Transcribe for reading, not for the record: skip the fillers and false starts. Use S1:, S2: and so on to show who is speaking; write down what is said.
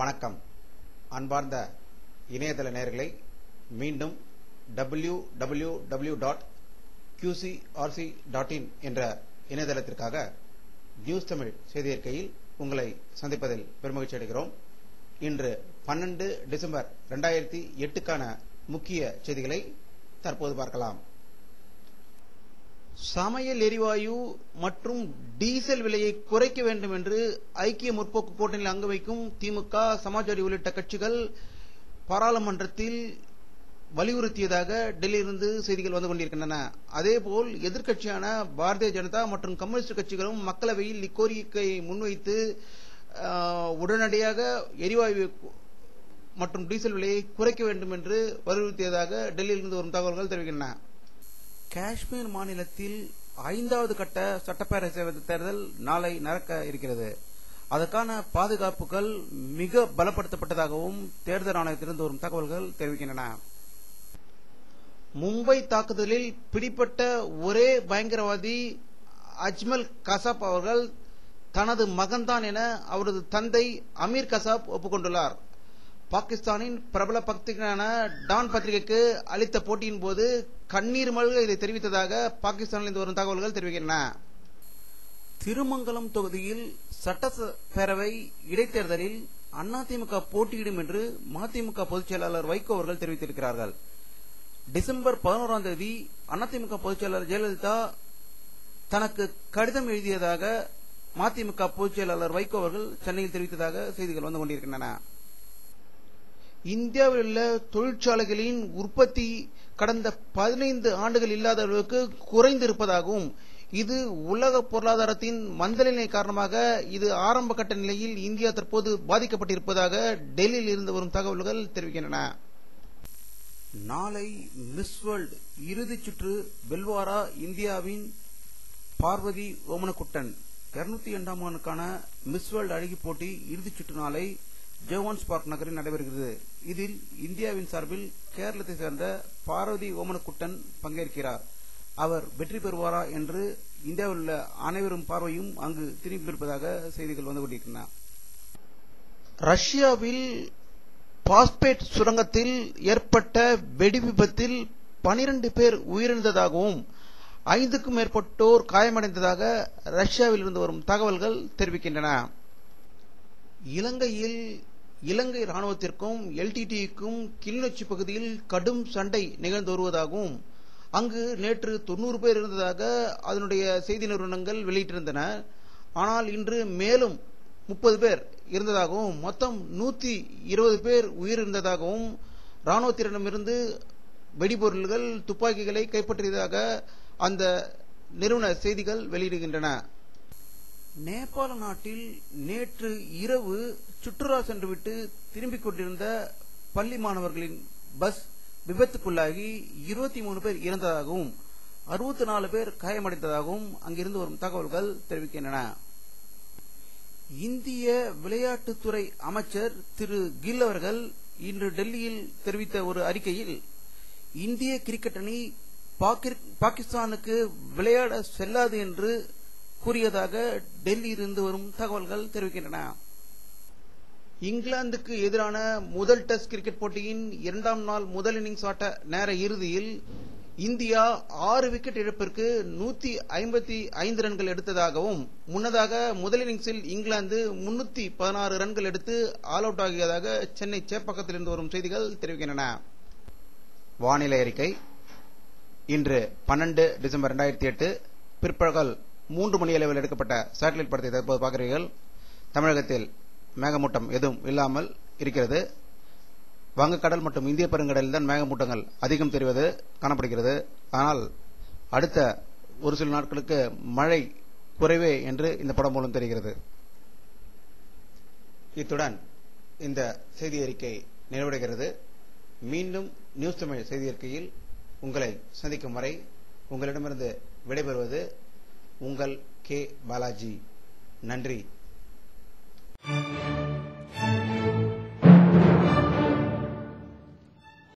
S1: வணக்கம். அன்பார்ந்த இணையதள நேயர்களை மீண்டும் www.qcrc.in என்ற இணையதளத்திற்காக நியூஸ் தமிழ் செய்தி அறிக்கையில் உங்களை சந்திப்பதில் பெருமகிழ்ச்சி அடைகிறோம். இன்று 12 டிசம்பர் 2008க்கான முக்கிய செய்திகளை தற்போது பார்க்கலாம். சமையல் எரிவாயு மற்றும் டீசல் விலையை குறைக்க வேண்டும் என்று ஐக்கிய முற்போக்கு கூட்டணியில் அங்கு வைக்கும் திமுக, சமாஜ்வாடி உள்ளிட்ட கட்சிகள் பாராளுமன்றத்தில் வலியுறுத்தியதாக டெல்லியிலிருந்து செய்திகள் வந்து கொண்டிருக்கின்றன. அதேபோல் எதிர்க்கட்சியான பாரதிய ஜனதா மற்றும் கம்யூனிஸ்ட் கட்சிகளும் மக்களவையில் இக்கோரிக்கையை முன்வைத்து உடனடியாக எரிவாயு மற்றும் டீசல் விலையை குறைக்க வேண்டும் என்று வலியுறுத்தியதாக டெல்லியிலிருந்து வரும் தகவல்கள் தெரிவிக்கின்றன. காஷ்மீர் மாநிலத்தில் 5வது கட்ட சட்டப்பேரவை தேர்தல் நாளை நடக்க இருக்கிறது. அதற்கான பாதுகாப்புகள் மிக பலப்படுத்தப்பட்டதாகவும் தேர்தல் ஆணையத்திலிருந்து வரும் தகவல்கள் தெரிவிக்கின்றன. மும்பை தாக்குதலில் பிடிபட்ட ஒரே பயங்கரவாதி அஜ்மல் கசாப் அவர்கள் தனது மகன்தான் என அவரது தந்தை அமீர் கசாப் ஒப்புக்கொண்டுள்ளார். பாகிஸ்தானின் பிரபல பத்திரிகையான டான் பத்திரிகைக்கு அளித்த போட்டியின் போது கண்ணீர் மல்க இதை தெரிவித்ததாக பாகிஸ்தானிலிருந்து வரும் தகவல்கள் தெரிவிக்கின்றன. திருமங்கலம் தொகுதியில் சட்டப்பேரவை இடைத்தேர்தலில் அதிமுக போட்டியிடும் என்று மதிமுக பொதுச் செயலாளர் வைகோ அவர்கள் தெரிவித்திருக்கிறார்கள். டிசம்பர் 11ஆம் தேதி அதிமுக பொதுச் செயலாளர் ஜெயலலிதா தனக்கு கடிதம் எழுதியதாக மதிமுக பொதுச் செயலாளர் வைகோ அவர்கள் சென்னையில் தெரிவித்ததாக செய்திகள் வந்து கொண்டிருக்கின்றன. இந்தியாவில் உள்ள தொழிற்சாலைகளின் உற்பத்தி கடந்த 15 ஆண்டுகள் இல்லாத அளவுக்கு குறைந்திருப்பதாகவும், இது உலக பொருளாதாரத்தின் மந்தநிலை காரணமாக இது ஆரம்ப கட்ட நிலையில் இந்தியா தற்போது பாதிக்கப்பட்டிருப்பதாக டெல்லியில் இருந்து வரும் தகவல்கள் தெரிவிக்கின்றன. நாளை மிஸ் வேர்ல்ட் இறுதிச் சுற்று பெல்வாரா இந்தியாவின் பார்வதி ஓமனக்குட்டன் 202ஆம் ஆண்டுக்கான மிஸ் வேர்ல்ட் அழகி போட்டி இறுதிச் சுற்று நாளை ஜோஹான்ஸ்பர்க் நகரில் நடைபெறுகிறது. இதில் இந்தியாவின் சார்பில் கேரளத்தை சேர்ந்த பார்வதி ஓமனக்குட்டன் பங்கேற்கிறார். அவர் வெற்றி பெறுவாரா என்று இந்தியாவில் உள்ள அனைவரும் பார்வையும் அங்கு திரும்பியிருப்பதாக செய்திகள் வந்து கொண்டிருக்கின்றன. ரஷ்யாவில் பாஸ்பேட் சுரங்கத்தில் ஏற்பட்ட வெடி விபத்தில் 12 பேர் உயிரிழந்ததாகவும் 5க்கும் மேற்பட்டோர் காயமடைந்ததாக ரஷ்யாவில் இருந்து வரும் தகவல்கள் தெரிவிக்கின்றன. இலங்கையில் இலங்கை ராணுவத்திற்கும் எல்டிடிக்கும் கிளிநொச்சி பகுதியில் கடும் சண்டை நிகழ்ந்து வருவதாகவும், அங்கு நேற்று 90 பேர் இருந்ததாக அதனுடைய செய்தி நிறுவனங்கள் வெளியிட்டிருந்தன. ஆனால் இன்று மேலும் 30 பேர் இருந்ததாகவும், மொத்தம் 120 பேர் உயிரிழந்ததாகவும், ராணுவத்தினரிடமிருந்து வெடிபொருள்கள், துப்பாக்கிகளை கைப்பற்றியதாக அந்த நிறுவன செய்திகள் வெளியிடுகின்றன. நேபாள நாட்டில் நேற்று இரவு சுற்றுலா சென்றுவிட்டு திரும்பிக் கொண்டிருந்த பள்ளி மாணவர்களின் பஸ் விபத்துக்குள்ளாகி 23 பேர் இறந்ததாகவும் 64 பேர் காயமடைந்ததாகவும் அங்கிருந்து வரும் தகவல்கள் தெரிவிக்கின்றன. இந்திய விளையாட்டுத்துறை அமைச்சர் திரு கில் அவர்கள் இன்று டெல்லியில் தெரிவித்த ஒரு அறிக்கையில், இந்திய கிரிக்கெட் அணி பாகிஸ்தானுக்கு விளையாட செல்லாது என்று கூறியதாக டெல்லியிலிருந்து வரும் தகவல்கள் தெரிவிக்கின்றன. இங்கிலாந்துக்கு எதிரான முதல் டெஸ்ட் கிரிக்கெட் போட்டியின் 2ஆம் நாள் முதல் இன்னிங்ஸ் ஆட்ட நேர இறுதியில் இந்தியா 6 விக்கெட் இழப்பிற்கு 155 ரன்கள் எடுத்ததாகவும், முன்னதாக முதல் இன்னிங்ஸில் இங்கிலாந்து 316 ரன்கள் எடுத்து ஆல் அவுட் ஆகியதாக சென்னை சேப்பாக்கத்திலிருந்து வரும் செய்திகள் தெரிவிக்கின்றன. வானிலை அறிக்கை. இன்று 12 டிசம்பர் 2008 பிற்பகல் 3 மணி அளவில் எடுக்கப்பட்ட சேட்டலைட் படத்தை தற்போது பார்க்கிறீர்கள். தமிழகத்தில் மேகமூட்டம் எதுவும் இல்லாமல் இருக்கிறது. வங்கக்கடல் மற்றும் இந்திய பெருங்கடலில் தான் மேகமூட்டங்கள் அதிகம் தெரிவது காணப்படுகிறது. ஆனால் அடுத்த ஒரு சில நாட்களுக்கு மழை குறைவே என்று இந்த படம் மூலம் தெரிகிறது. இத்துடன் இந்த செய்தி அறிக்கை நிறைவடைகிறது. மீண்டும் நியூஸ் தமிழ் செய்தி அறிக்கையில் உங்களை சந்திக்கும் வரை உங்களிடமிருந்து விடைபெறுவது உங்கள் கே பாலாஜி. நன்றி.